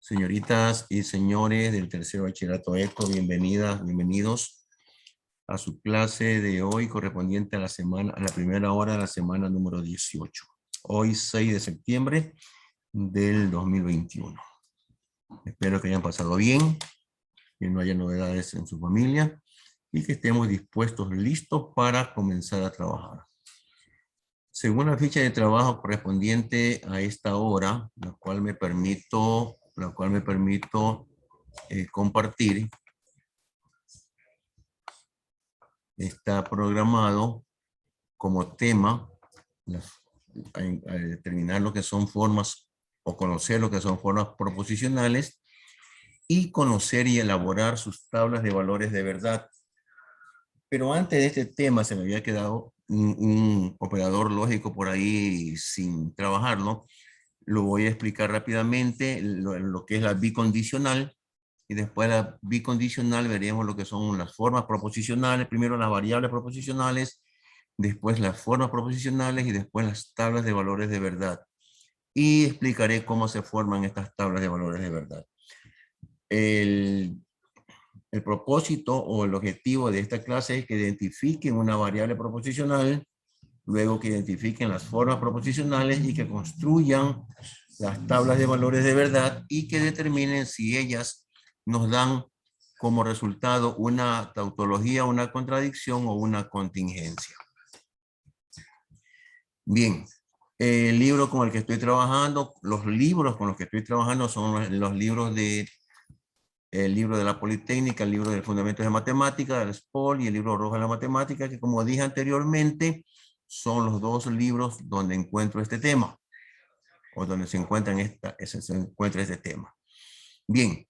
Señoritas y señores del tercer bachillerato ECO, bienvenidas, bienvenidos a su clase de hoy correspondiente a la primera hora de la semana número 18. Hoy 6 de septiembre del 2021. Espero que hayan pasado bien, que no haya novedades en su familia y que estemos dispuestos, listos para comenzar a trabajar. Según la ficha de trabajo correspondiente a esta hora, la cual me permito compartir, está programado como tema a determinar lo que son formas o conocer lo que son formas proposicionales y conocer y elaborar sus tablas de valores de verdad. Pero antes de este tema se me había quedado un operador lógico por ahí sin trabajarlo. Lo voy a explicar rápidamente, lo que es la bicondicional, y después de la bicondicional veremos lo que son las formas proposicionales, primero las variables proposicionales, después las formas proposicionales y después las tablas de valores de verdad. Y explicaré cómo se forman estas tablas de valores de verdad. El propósito o el objetivo de esta clase es que identifiquen una variable proposicional, luego que identifiquen las formas proposicionales y que construyan las tablas de valores de verdad y que determinen si ellas nos dan como resultado una tautología, una contradicción o una contingencia. Bien, el libro con el que estoy trabajando, los libros con los que estoy trabajando son los libros de el libro de la Politécnica, el libro de Fundamentos de Matemática, del SPOL y el libro rojo de la matemática, que como dije anteriormente, son los dos libros donde encuentro este tema, o donde se encuentra este tema. Bien,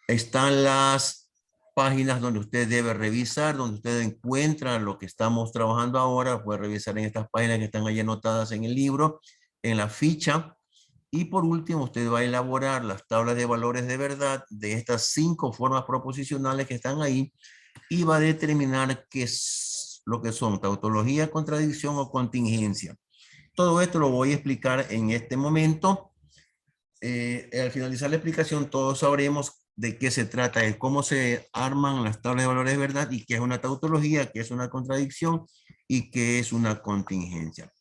están las páginas donde usted debe revisar, donde usted encuentra lo que estamos trabajando ahora. Puede revisar en estas páginas que están ahí anotadas en el libro, en la ficha. Y por último, usted va a elaborar las tablas de valores de verdad de estas 5 formas proposicionales que están ahí y va a determinar qué es lo que son tautología, contradicción o contingencia. Todo esto lo voy a explicar en este momento. Al finalizar la explicación, todos sabremos de qué se trata, de cómo se arman las tablas de valores de verdad y qué es una tautología, qué es una contradicción y qué es una contingencia.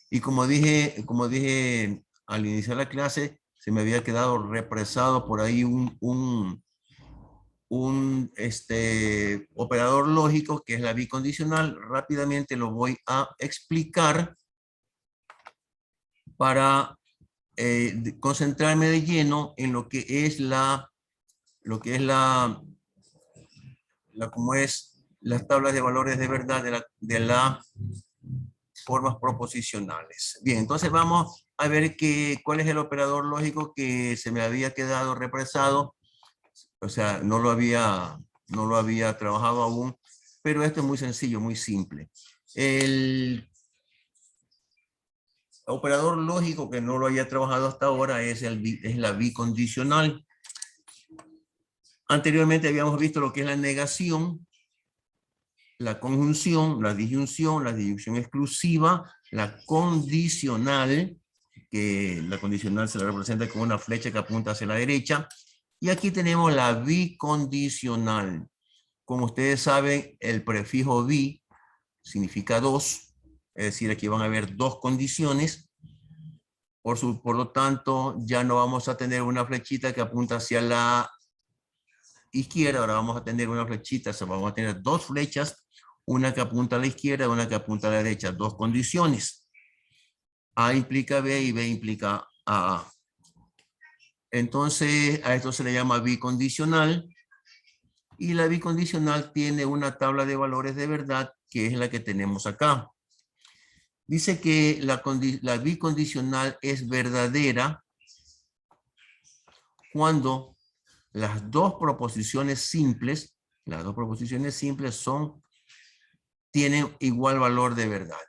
Y como dije al iniciar la clase, se me había quedado represado por ahí un operador lógico que es la bicondicional. Rápidamente lo voy a explicar para concentrarme de lleno en lo que es las tablas de valores de verdad de las formas proposicionales. Bien, entonces vamos a ver cuál es el operador lógico que se me había quedado represado. O sea, no lo había trabajado aún, pero esto es muy sencillo, muy simple. El operador lógico que no lo haya trabajado hasta ahora es la bicondicional. Anteriormente habíamos visto lo que es la negación, la conjunción, la disyunción exclusiva, la condicional, que la condicional se la representa con una flecha que apunta hacia la derecha. Y aquí tenemos la bicondicional. Como ustedes saben, el prefijo bi significa dos, es decir, aquí van a haber dos condiciones. Por lo tanto, ya no vamos a tener una flechita que apunta hacia la izquierda, ahora vamos a tener una flechita, vamos a tener dos flechas, una que apunta a la izquierda y una que apunta a la derecha, dos condiciones. A implica B y B implica A. Entonces, a esto se le llama bicondicional. Y la bicondicional tiene una tabla de valores de verdad, que es la que tenemos acá. Dice que la bicondicional es verdadera cuando las dos proposiciones simples tienen igual valor de verdad.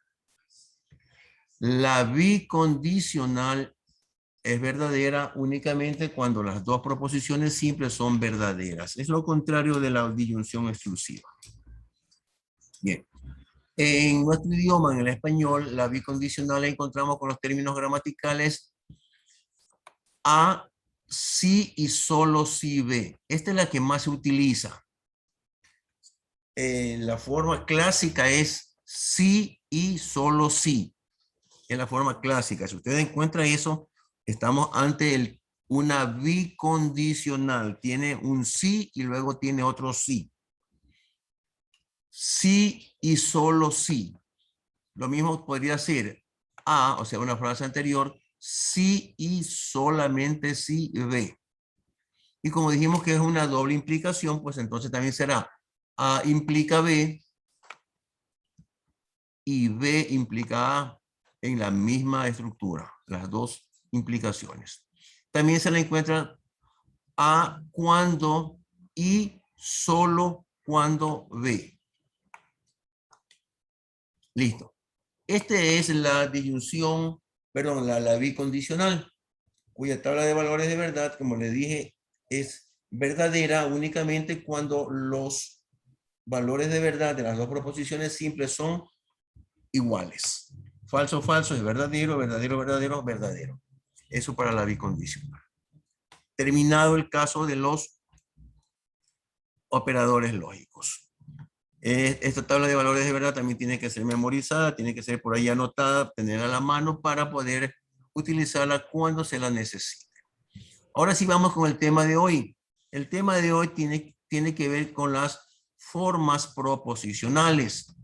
La bicondicional es verdadera únicamente cuando las dos proposiciones simples son verdaderas. Es lo contrario de la disyunción exclusiva. Bien. En nuestro idioma, en el español, la bicondicional la encontramos con los términos gramaticales a sí y solo si B. Esta es la que más se utiliza. La forma clásica es sí y solo sí. Es la forma clásica. Si usted encuentra eso, estamos ante una bicondicional. Tiene un sí y luego tiene otro sí. Sí y solo sí. Lo mismo podría ser A, o sea, una frase anterior, sí y solamente sí B. Y como dijimos que es una doble implicación, pues entonces también será A implica B y B implica A en la misma estructura, las dos implicaciones. También se le encuentra A cuando y solo cuando B. Listo. Esta es la disyunción, perdón, la bicondicional, cuya tabla de valores de verdad, como le dije, es verdadera únicamente cuando los valores de verdad de las dos proposiciones simples son iguales. Falso, falso es verdadero, verdadero, verdadero, verdadero. Eso para la bicondicional. Terminado el caso de los operadores lógicos. Esta tabla de valores de verdad también tiene que ser memorizada, tiene que ser por ahí anotada, tenerla a la mano para poder utilizarla cuando se la necesite. Ahora sí vamos con el tema de hoy. El tema de hoy tiene que ver con las formas proposicionales.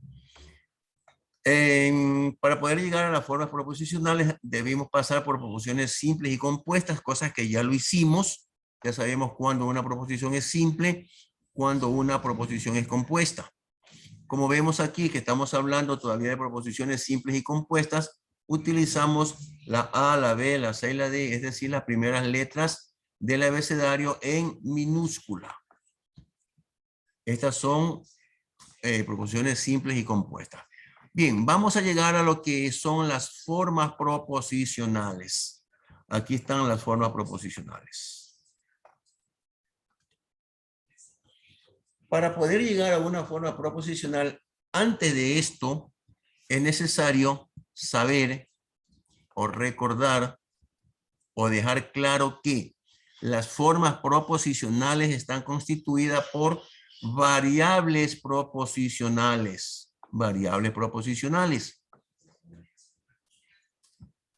Para poder llegar a las formas proposicionales debemos pasar por proposiciones simples y compuestas, cosas que ya lo hicimos. Ya sabemos cuando una proposición es simple, cuando una proposición es compuesta. Como vemos aquí que estamos hablando todavía de proposiciones simples y compuestas, utilizamos la A, la B, la C y la D, es decir, las primeras letras del abecedario en minúscula. Estas son proposiciones simples y compuestas. Bien, vamos a llegar a lo que son las formas proposicionales. Aquí están las formas proposicionales. Para poder llegar a una forma proposicional, antes de esto, es necesario saber o recordar o dejar claro que las formas proposicionales están constituidas por variables proposicionales. Variables proposicionales.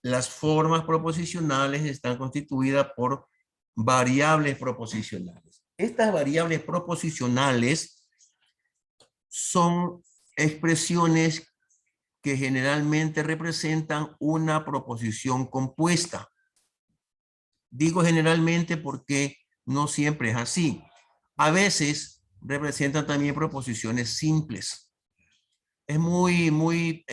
Las formas proposicionales están constituidas por variables proposicionales. Estas variables proposicionales son expresiones que generalmente representan una proposición compuesta. Digo generalmente porque no siempre es así. A veces representan también proposiciones simples. Es muy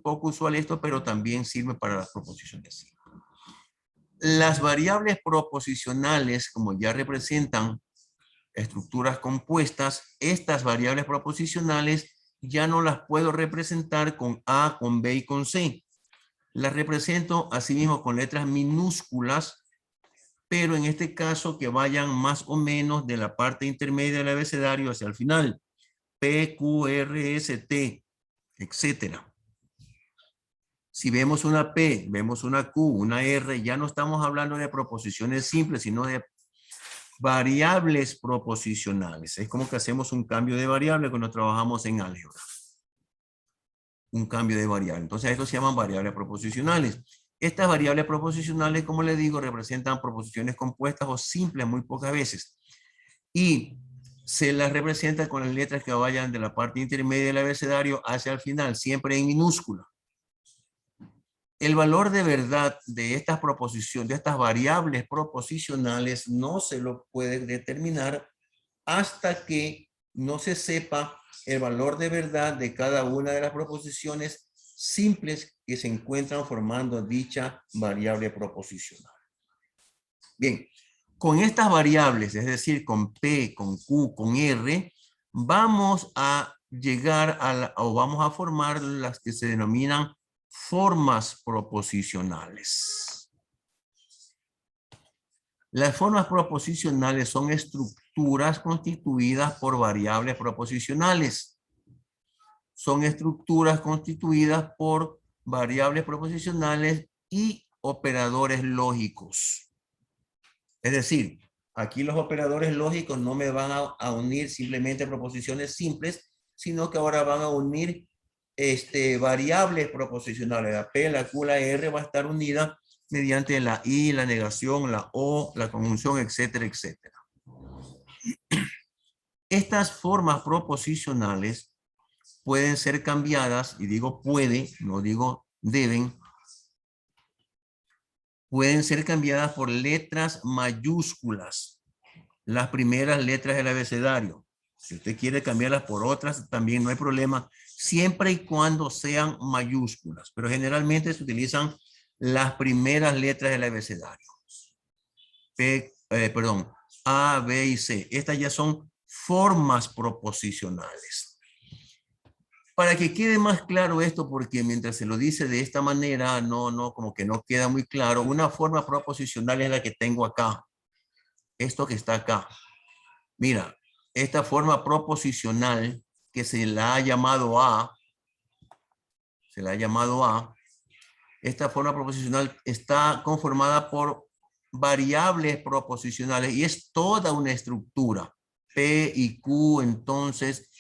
poco usual esto, pero también sirve para las proposiciones simples. Las variables proposicionales, como ya representan estructuras compuestas, estas variables proposicionales ya no las puedo representar con A, con B y con C. Las represento asimismo con letras minúsculas, pero en este caso que vayan más o menos de la parte intermedia del abecedario hacia el final. P, Q, R, S, T, etcétera. Si vemos una P, vemos una Q, una R, ya no estamos hablando de proposiciones simples, sino de variables proposicionales. Es como que hacemos un cambio de variable cuando trabajamos en álgebra. Un cambio de variable. Entonces, estos se llaman variables proposicionales. Estas variables proposicionales, como les digo, representan proposiciones compuestas o simples muy pocas veces. Y se las representa con las letras que vayan de la parte intermedia del abecedario hacia el final, siempre en minúscula. El valor de verdad de estas proposiciones, de estas variables proposicionales, no se lo puede determinar hasta que no se sepa el valor de verdad de cada una de las proposiciones simples que se encuentran formando dicha variable proposicional. Bien, con estas variables, es decir, con P, con Q, con R, vamos a llegar o vamos a formar las que se denominan formas proposicionales. Las formas proposicionales son estructuras constituidas por variables proposicionales. Son estructuras constituidas por variables proposicionales y operadores lógicos. Es decir, aquí los operadores lógicos no me van a unir simplemente proposiciones simples, sino que ahora van a unir variables proposicionales. La P, la Q, la R va a estar unida mediante la I, la negación, la O, la conjunción, etcétera, etcétera. Estas formas proposicionales pueden ser cambiadas, y digo puede, no digo deben, pueden ser cambiadas por letras mayúsculas, las primeras letras del abecedario. Si usted quiere cambiarlas por otras, también no hay problema, siempre y cuando sean mayúsculas, pero generalmente se utilizan las primeras letras del abecedario. A, B y C. Estas ya son formas proposicionales. Para que quede más claro esto, porque mientras se lo dice de esta manera, como que no queda muy claro. Una forma proposicional es la que tengo acá. Esto que está acá. Mira, esta forma proposicional que se la ha llamado A, esta forma proposicional está conformada por variables proposicionales y es toda una estructura. P y Q, entonces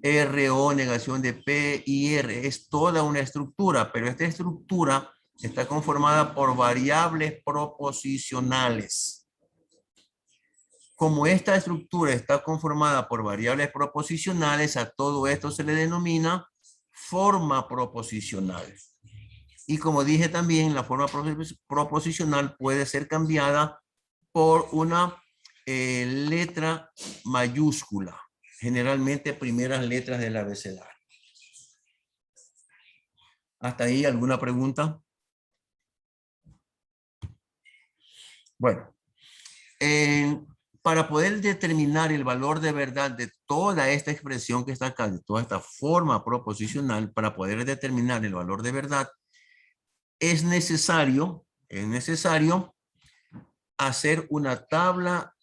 R o negación de P y R. Es toda una estructura, pero esta estructura está conformada por variables proposicionales. Como esta estructura está conformada por variables proposicionales, a todo esto se le denomina forma proposicional. Y como dije también, la forma proposicional puede ser cambiada por una letra mayúscula, generalmente primeras letras del abecedario. ¿Hasta ahí alguna pregunta? Bueno, para poder determinar el valor de verdad de toda esta expresión que está acá, de toda esta forma proposicional, para poder determinar el valor de verdad, es necesario hacer una tabla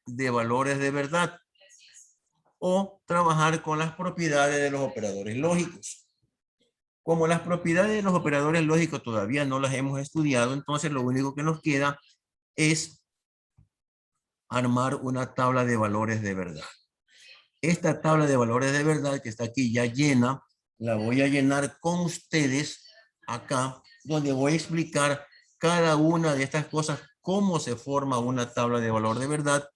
de valores de verdad o trabajar con las propiedades de los operadores lógicos. Como las propiedades de los operadores lógicos todavía no las hemos estudiado, entonces lo único que nos queda es armar una tabla de valores de verdad. Esta tabla de valores de verdad que está aquí ya llena, la voy a llenar con ustedes acá, donde voy a explicar cada una de estas cosas, cómo se forma una tabla de valor de verdad,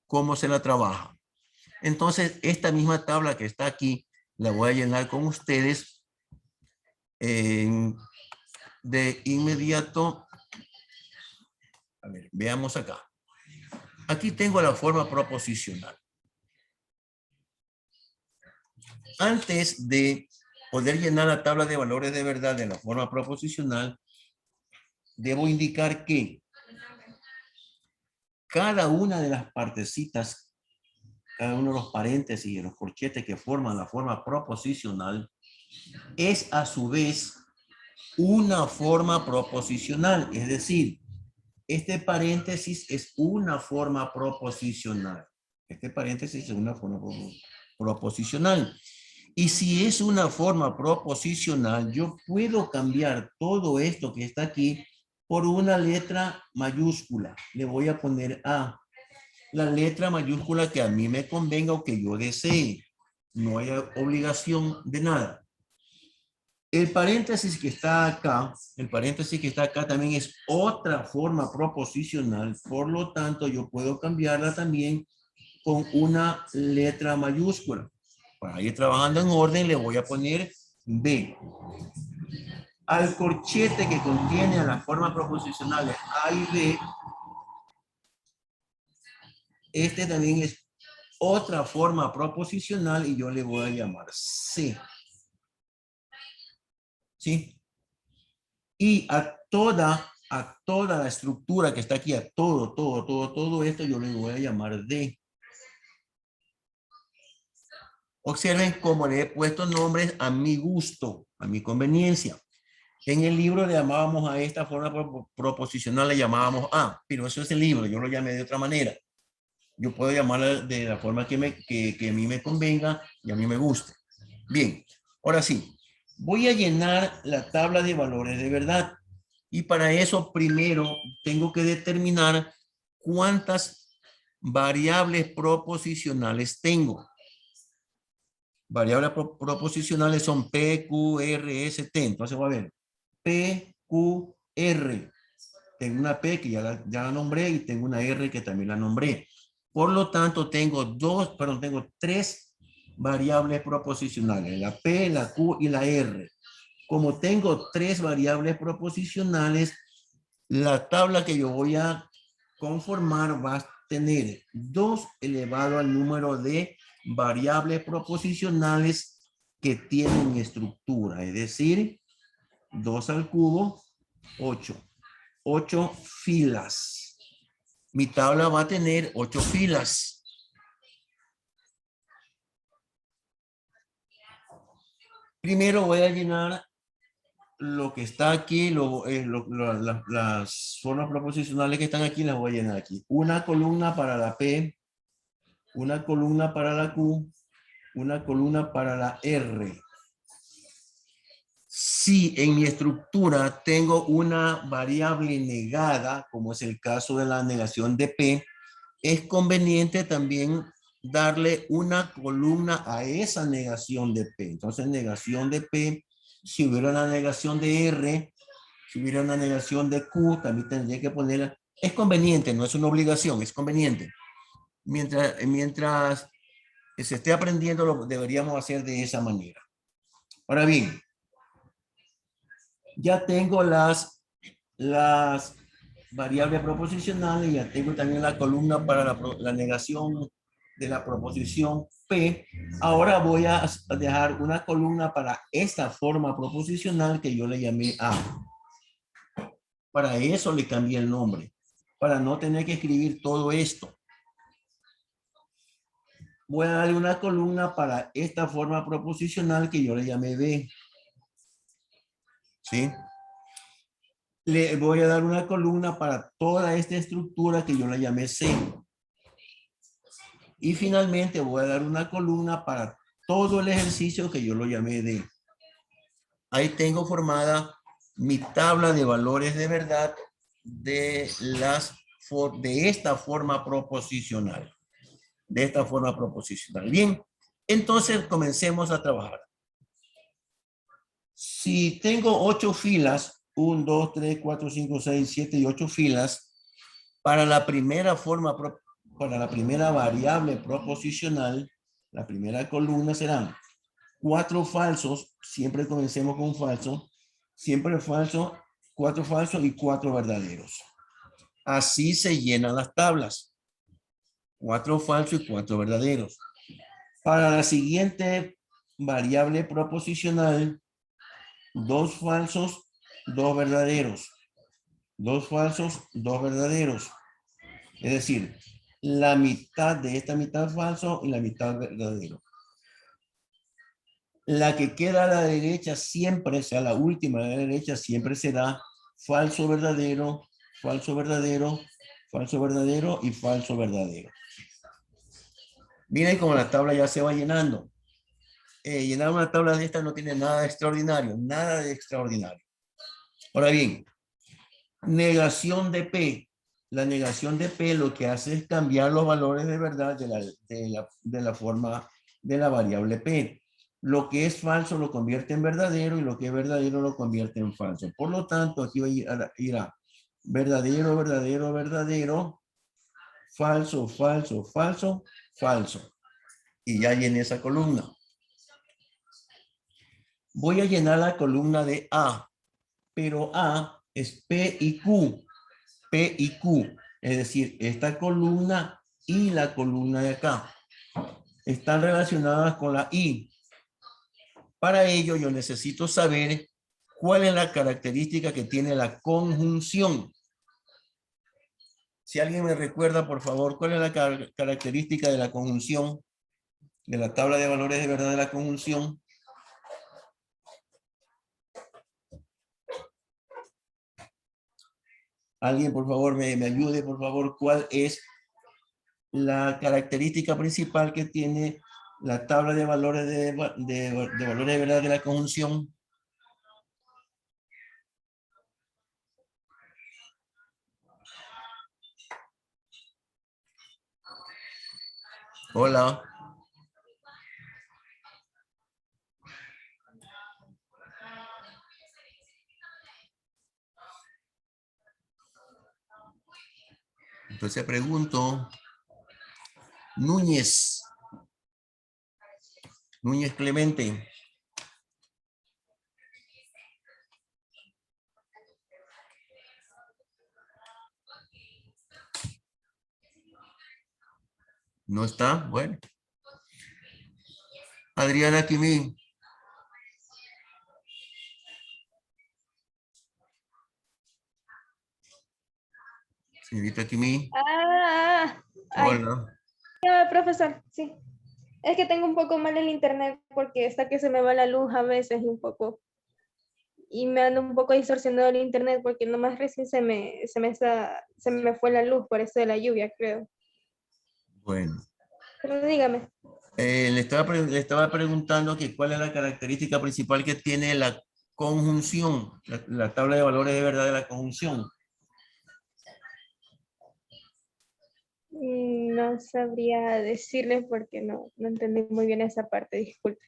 cómo se la trabaja. Entonces, esta misma tabla que está aquí, la voy a llenar con ustedes de inmediato. A ver, veamos acá. Aquí tengo la forma proposicional. Antes de poder llenar la tabla de valores de verdad de la forma proposicional, debo indicar que cada una de las partecitas, cada uno de los paréntesis y los corchetes que forman la forma proposicional es a su vez una forma proposicional. Es decir, este paréntesis es una forma proposicional. Este paréntesis es una forma proposicional. Y si es una forma proposicional, yo puedo cambiar todo esto que está aquí por una letra mayúscula. Le voy a poner A. La letra mayúscula que a mí me convenga o que yo desee. No hay obligación de nada. El paréntesis que está acá, también es otra forma proposicional. Por lo tanto, yo puedo cambiarla también con una letra mayúscula. Para ir trabajando en orden, le voy a poner B. Al corchete que contiene a las formas proposicionales A y B, este también es otra forma proposicional y yo le voy a llamar C. ¿Sí? Y a toda la estructura que está aquí, a todo esto yo le voy a llamar D. Observen cómo le he puesto nombres a mi gusto, a mi conveniencia. En el libro le llamábamos a esta forma proposicional, le llamábamos A, pero eso es el libro, yo lo llamé de otra manera. Yo puedo llamarla de la forma que a mí me convenga y a mí me guste. Bien, ahora sí, voy a llenar la tabla de valores de verdad. Y para eso primero tengo que determinar cuántas variables proposicionales tengo. Variables proposicionales son P, Q, R, S, T. Entonces voy a ver. P, Q, R. Tengo una P que ya la nombré y tengo una R que también la nombré. Por lo tanto, tengo tres variables proposicionales. La P, la Q y la R. Como tengo tres variables proposicionales, la tabla que yo voy a conformar va a tener 2 elevado al número de variables proposicionales que tienen estructura, es decir, 2 al cubo, 8. 8 filas. Mi tabla va a tener 8 filas. Primero voy a llenar lo que está aquí, las formas proposicionales que están aquí, las voy a llenar aquí. Una columna para la P, una columna para la Q, una columna para la R. Si en mi estructura tengo una variable negada, como es el caso de la negación de P, es conveniente también darle una columna a esa negación de P. Entonces, negación de P, si hubiera una negación de R, si hubiera una negación de Q, también tendría que ponerla. Es conveniente, no es una obligación, es conveniente. Mientras se esté aprendiendo, lo deberíamos hacer de esa manera. Ahora bien, ya tengo las variables proposicionales, ya tengo también la columna para la negación de la proposición P. Ahora voy a dejar una columna para esta forma proposicional que yo le llamé A. Para eso le cambié el nombre, para no tener que escribir todo esto. Voy a darle una columna para esta forma proposicional que yo le llamé B. ¿Sí? Le voy a dar una columna para toda esta estructura que yo la llamé C. Y finalmente voy a dar una columna para todo el ejercicio que yo lo llamé D. Ahí tengo formada mi tabla de valores de verdad de esta forma proposicional. De esta forma proposicional. Bien, entonces comencemos a trabajar. Si tengo 8 filas, 1, 2, 3, 4, 5, 6, 7 y 8 filas, para la primera variable proposicional, la primera columna serán 4 falsos, siempre comencemos con falso, siempre falso, 4 falsos y 4 verdaderos. Así se llenan las tablas. 4 falsos y 4 verdaderos. Para la siguiente variable proposicional, 2 falsos, 2 verdaderos. 2 falsos, 2 verdaderos. Es decir, la mitad de esta mitad falso y la mitad verdadero. La que queda a la derecha siempre, o sea, la última de la derecha siempre será falso verdadero, falso verdadero, falso verdadero y falso verdadero. Miren cómo la tabla ya se va llenando. Llenar una tabla de esta no tiene nada de extraordinario, nada de extraordinario. Ahora bien, negación de P. La negación de P lo que hace es cambiar los valores de verdad de la forma de la variable P. Lo que es falso lo convierte en verdadero y lo que es verdadero lo convierte en falso. Por lo tanto, aquí irá verdadero, verdadero, verdadero, falso, falso, falso, falso. Y ya llené esa columna. Voy a llenar la columna de A, pero A es P y Q. P y Q, es decir, esta columna y la columna de acá están relacionadas con la I. Para ello yo necesito saber cuál es la característica que tiene la conjunción. Si alguien me recuerda, por favor, cuál es la característica de la conjunción, de la tabla de valores de verdad de la conjunción. Alguien, por favor, me ayude, por favor, cuál es la característica principal que tiene la tabla de valores de valores de verdad de la conjunción. Hola. Entonces pregunto, Núñez. Núñez Clemente. ¿No está? Bueno. Adriana Quimí. Señorita Quimí. Ay, Hola. profesor, sí. Es que tengo un poco mal el internet porque está que se me va la luz a veces y un poco, y me ando un poco distorsionado el internet porque nomás recién se me fue la luz por eso de la lluvia, creo. Bueno. Pero dígame. Le estaba preguntando que cuál es la característica principal que tiene la conjunción, la tabla de valores de verdad de la conjunción. No sabría decirle porque no entendí muy bien esa parte, disculpe.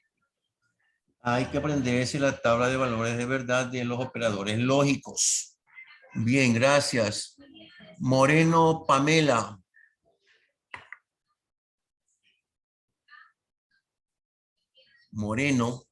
Hay que aprenderse la tabla de valores de verdad de los operadores lógicos. Bien, gracias. Moreno Pamela. Moreno.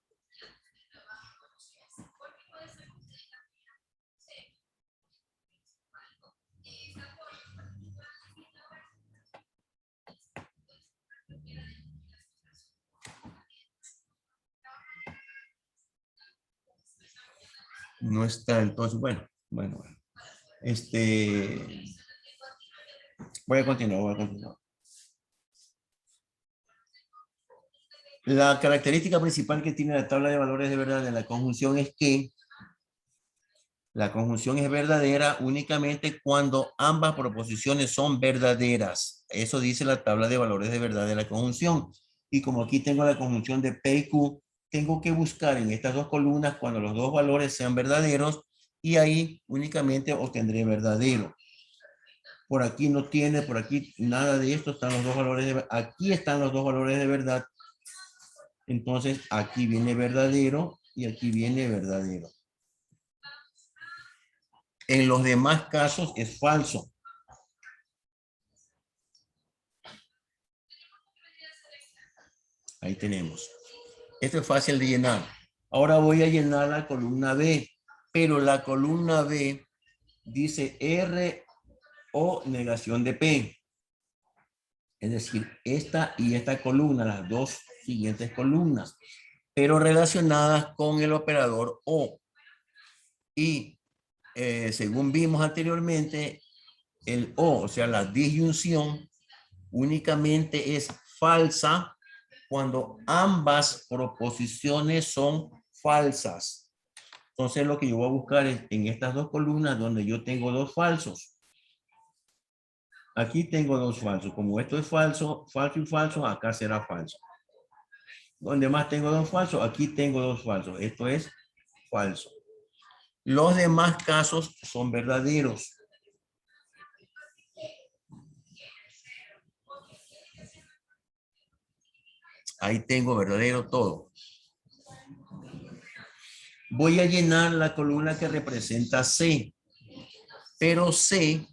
No está, entonces, bueno. Voy a continuar. La característica principal que tiene la tabla de valores de verdad de la conjunción es que la conjunción es verdadera únicamente cuando ambas proposiciones son verdaderas. Eso dice la tabla de valores de verdad de la conjunción. Y como aquí tengo la conjunción de P y Q, tengo que buscar en estas dos columnas cuando los dos valores sean verdaderos y ahí únicamente obtendré verdadero. Por aquí no tiene, por aquí nada de esto, están los dos valores de, aquí están los dos valores de verdad. Entonces aquí viene verdadero y aquí viene verdadero. En los demás casos es falso. Ahí tenemos. Esto es fácil de llenar. Ahora voy a llenar la columna B, pero la columna B dice R o negación de P. Es decir, esta y esta columna, las dos siguientes columnas, pero relacionadas con el operador O. Y según vimos anteriormente, el O, o sea, la disyunción, únicamente es falsa cuando ambas proposiciones son falsas. Entonces lo que yo voy a buscar es en estas dos columnas donde yo tengo dos falsos. Aquí tengo dos falsos. Como esto es falso, falso y falso, acá será falso. Donde más tengo dos falsos, aquí tengo dos falsos. Esto es falso. Los demás casos son verdaderos. Ahí tengo verdadero todo. Voy a llenar la columna que representa C. Pero C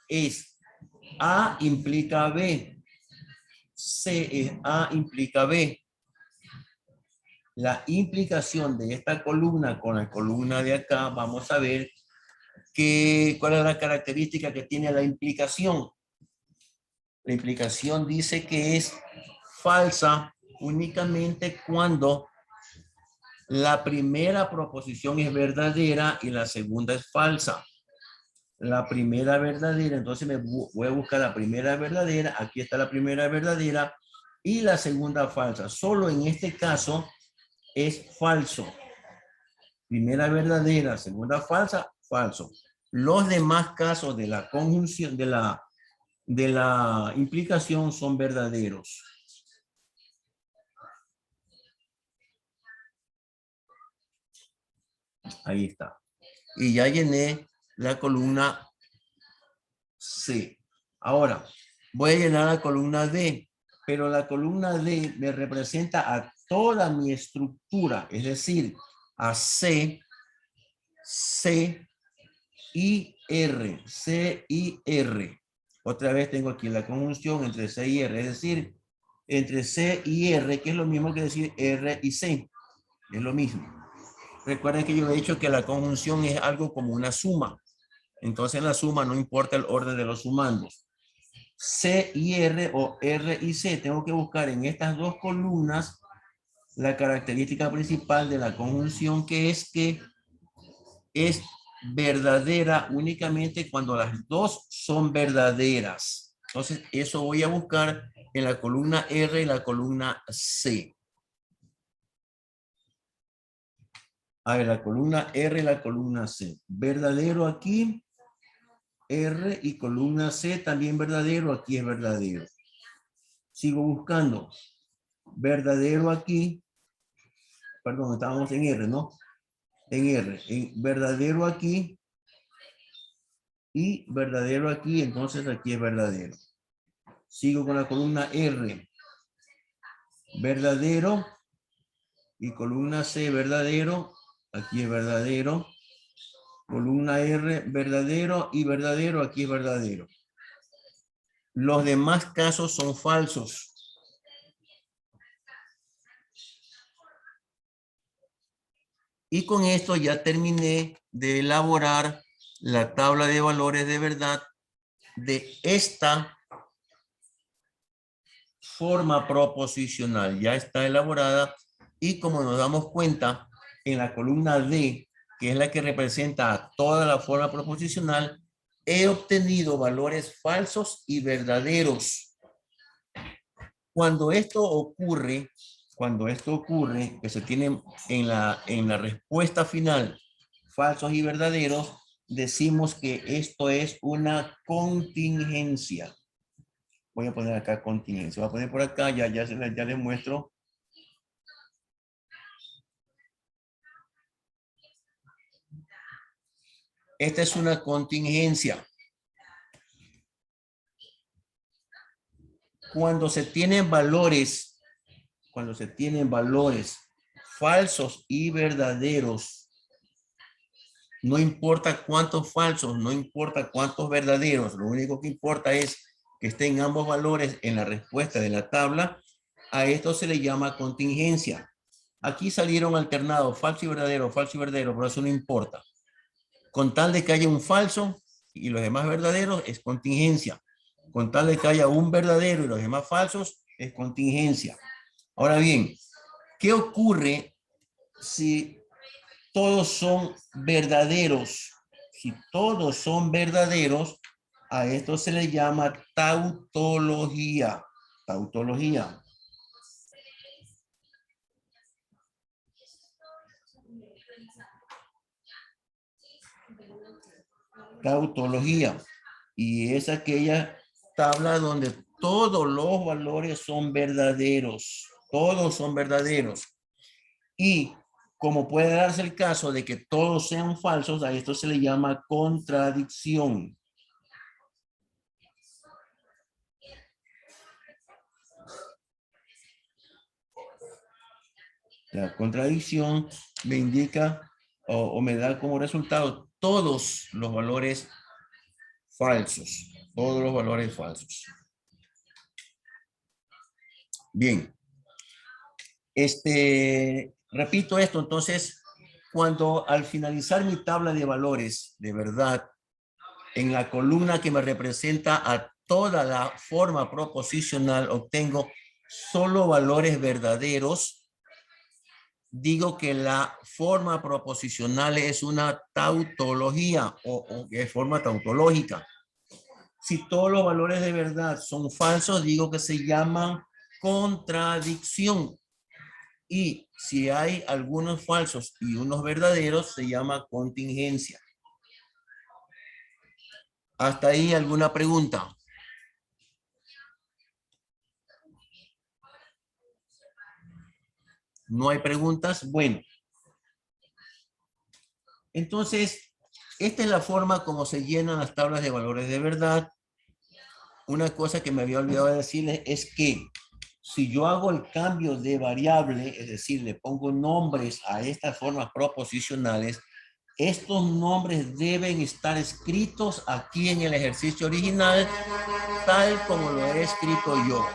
es A implica B. C es A implica B. La implicación de esta columna con la columna de acá, vamos a ver cuál es la característica que tiene la implicación. La implicación dice que es falsa únicamente cuando la primera proposición es verdadera y la segunda es falsa. La primera verdadera, entonces voy a buscar la primera verdadera, aquí está la primera verdadera y la segunda falsa. Solo en este caso es falso. Primera verdadera, segunda falsa, falso. Los demás casos de la conjunción, de la implicación son verdaderos. Ahí está. Y ya llené la columna C. Ahora, voy a llenar la columna D, pero la columna D me representa a toda mi estructura, es decir, a C, C y R, C y R. Otra vez tengo aquí la conjunción entre C y R, es decir, entre C y R, que es lo mismo que decir R y C, es lo mismo. Recuerden que yo he dicho que la conjunción es algo como una suma. Entonces en la suma no importa el orden de los sumandos. C y R o R y C, tengo que buscar en estas dos columnas la característica principal de la conjunción, que es verdadera únicamente cuando las dos son verdaderas. Entonces eso voy a buscar en la columna R y la columna C. A ver, la columna R y la columna C. Verdadero aquí. R y columna C también verdadero. Aquí es verdadero. Sigo buscando. Verdadero aquí. Perdón, estábamos en R, ¿no? En R. En verdadero aquí. Y verdadero aquí. Entonces aquí es verdadero. Sigo con la columna R. Verdadero. Y columna C verdadero. Aquí es verdadero. Columna R verdadero y verdadero. Aquí es verdadero. Los demás casos son falsos. Y con esto ya terminé de elaborar la tabla de valores de verdad de esta forma proposicional. Ya está elaborada y como nos damos cuenta, en la columna D, que es la que representa a toda la forma proposicional, he obtenido valores falsos y verdaderos. Cuando esto ocurre, que se tienen en la respuesta final falsos y verdaderos, decimos que esto es una contingencia. Voy a poner acá contingencia. Voy a poner por acá, ya les muestro. Esta es una contingencia. Cuando se tienen valores falsos y verdaderos, no importa cuántos falsos, no importa cuántos verdaderos, lo único que importa es que estén ambos valores en la respuesta de la tabla. A esto se le llama contingencia. Aquí salieron alternados falso y verdadero, pero eso no importa. Con tal de que haya un falso y los demás verdaderos, es contingencia. Con tal de que haya un verdadero y los demás falsos, es contingencia. Ahora bien, ¿qué ocurre si todos son verdaderos? Si todos son verdaderos, a esto se le llama tautología. Tautología. Tautología. Y es aquella tabla donde todos los valores son verdaderos. Todos son verdaderos. Y como puede darse el caso de que todos sean falsos, a esto se le llama contradicción. La contradicción me indica o me da como resultado todos los valores falsos. Todos los valores falsos. Bien. Repito esto, entonces, cuando al finalizar mi tabla de valores de verdad, en la columna que me representa a toda la forma proposicional, obtengo solo valores verdaderos, digo que la forma proposicional es una tautología o es forma tautológica. Si todos los valores de verdad son falsos, digo que se llaman contradicción. Y si hay algunos falsos y unos verdaderos, se llama contingencia. ¿Hasta ahí alguna pregunta? ¿No hay preguntas? Bueno. Entonces, esta es la forma como se llenan las tablas de valores de verdad. Una cosa que me había olvidado de decirles es que Si yo hago el cambio de variable, es decir, le pongo nombres a estas formas proposicionales, estos nombres deben estar escritos aquí en el ejercicio original, tal como lo he escrito yo.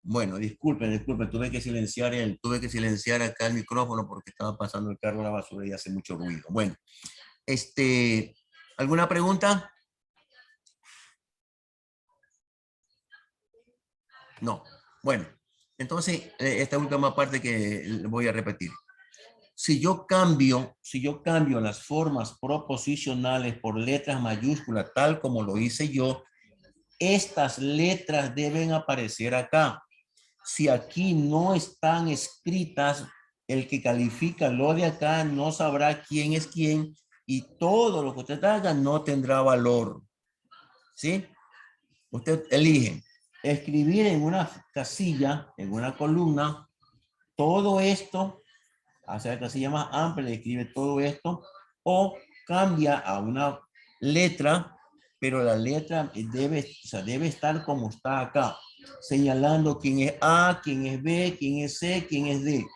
Bueno, disculpen, tuve que silenciar acá el micrófono porque estaba pasando el carro a la basura y hace mucho ruido. Bueno, ¿alguna pregunta? No. Bueno, entonces esta última parte que voy a repetir. Si yo cambio las formas proposicionales por letras mayúsculas, tal como lo hice yo, estas letras deben aparecer acá. Si aquí no están escritas, el que califica lo de acá no sabrá quién es quién y todo lo que usted haga no tendrá valor. ¿Sí? Usted elige escribir en una casilla, en una columna, todo esto, hacia la casilla más amplia, le escribe todo esto, o cambia a una letra, pero la letra debe estar como está acá, señalando quién es A, quién es B, quién es C, quién es D.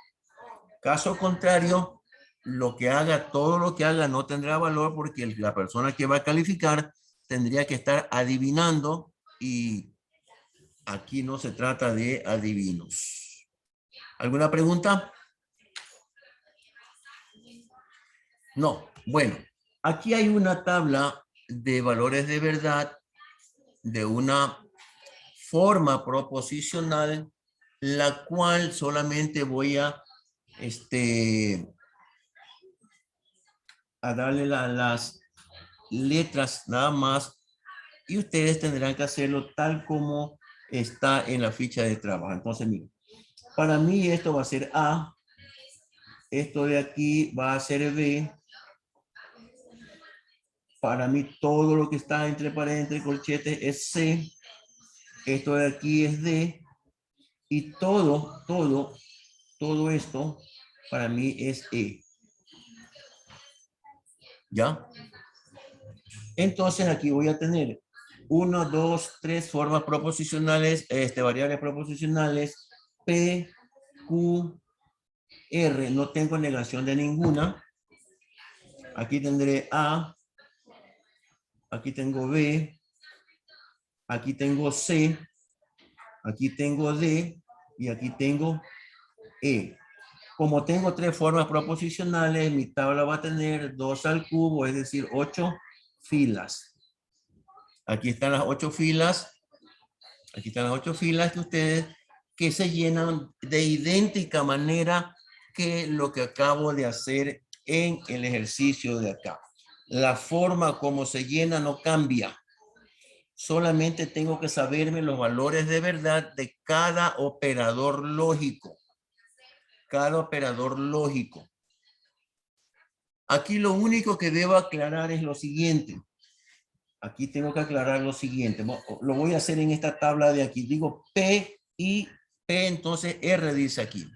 Caso contrario, todo lo que haga no tendrá valor porque la persona que va a calificar tendría que estar adivinando y aquí no se trata de adivinos. ¿Alguna pregunta? No. Bueno, aquí hay una tabla de valores de verdad de una forma proposicional, la cual solamente voy a darle las letras nada más y ustedes tendrán que hacerlo tal como está en la ficha de trabajo. Entonces, miren, para mí esto va a ser A, esto de aquí va a ser B, para mí todo lo que está entre paréntesis, corchetes es C, esto de aquí es D y todo esto para mí es E. ¿Ya? Entonces aquí voy a tener 1, 2, 3 formas proposicionales, variables proposicionales, P, Q, R. No tengo negación de ninguna. Aquí tendré A, aquí tengo B, aquí tengo C, aquí tengo D y aquí tengo E. Como tengo 3 formas proposicionales, mi tabla va a tener 2 al cubo, es decir, 8 filas. Aquí están las 8 filas. Aquí están las 8 filas que se llenan de idéntica manera que lo que acabo de hacer en el ejercicio de acá. La forma como se llena no cambia. Solamente tengo que saberme los valores de verdad de cada operador lógico. Cada operador lógico. Aquí lo único que debo aclarar es lo siguiente. Aquí tengo que aclarar lo siguiente. Lo voy a hacer en esta tabla de aquí. Digo P y P, entonces R dice aquí.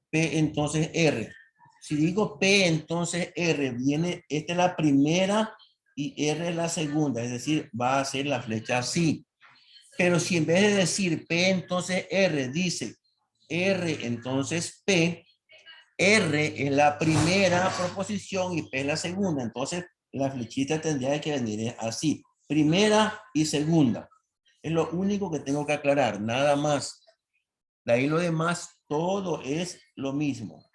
P, entonces R. Si digo P, entonces R, esta es la primera y R es la segunda. Es decir, va a ser la flecha así. Pero si en vez de decir P, entonces R, dice R, entonces P, R es la primera proposición y P es la segunda. Entonces, la flechita tendría que venir así. Primera y segunda. Es lo único que tengo que aclarar, nada más. De ahí lo demás, todo es lo mismo.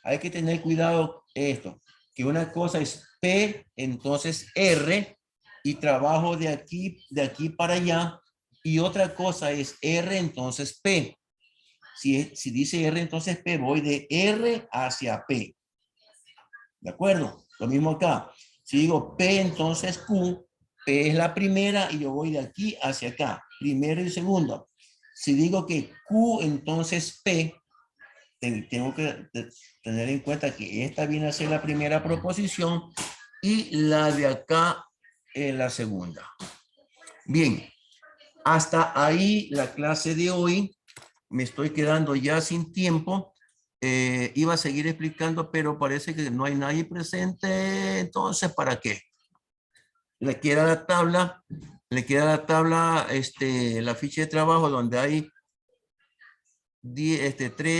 Hay que tener cuidado esto, que una cosa es P, entonces R, y trabajo de aquí para allá, y otra cosa es R, entonces P. Si dice R, entonces P, voy de R hacia P. ¿De acuerdo? Lo mismo acá. Si digo P, entonces Q, P es la primera y yo voy de aquí hacia acá. Primero y segundo. Si digo que Q, entonces P, tengo que tener en cuenta que esta viene a ser la primera proposición y la de acá la segunda. Bien, hasta ahí la clase de hoy. Me estoy quedando ya sin tiempo. Iba a seguir explicando, pero parece que no hay nadie presente. Entonces, ¿para qué? Le queda la tabla, la ficha de trabajo donde hay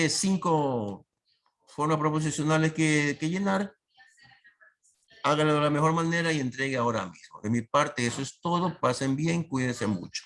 5 formas proposicionales que llenar. Háganlo de la mejor manera y entregue ahora mismo. De mi parte, eso es todo. Pasen bien, cuídense mucho.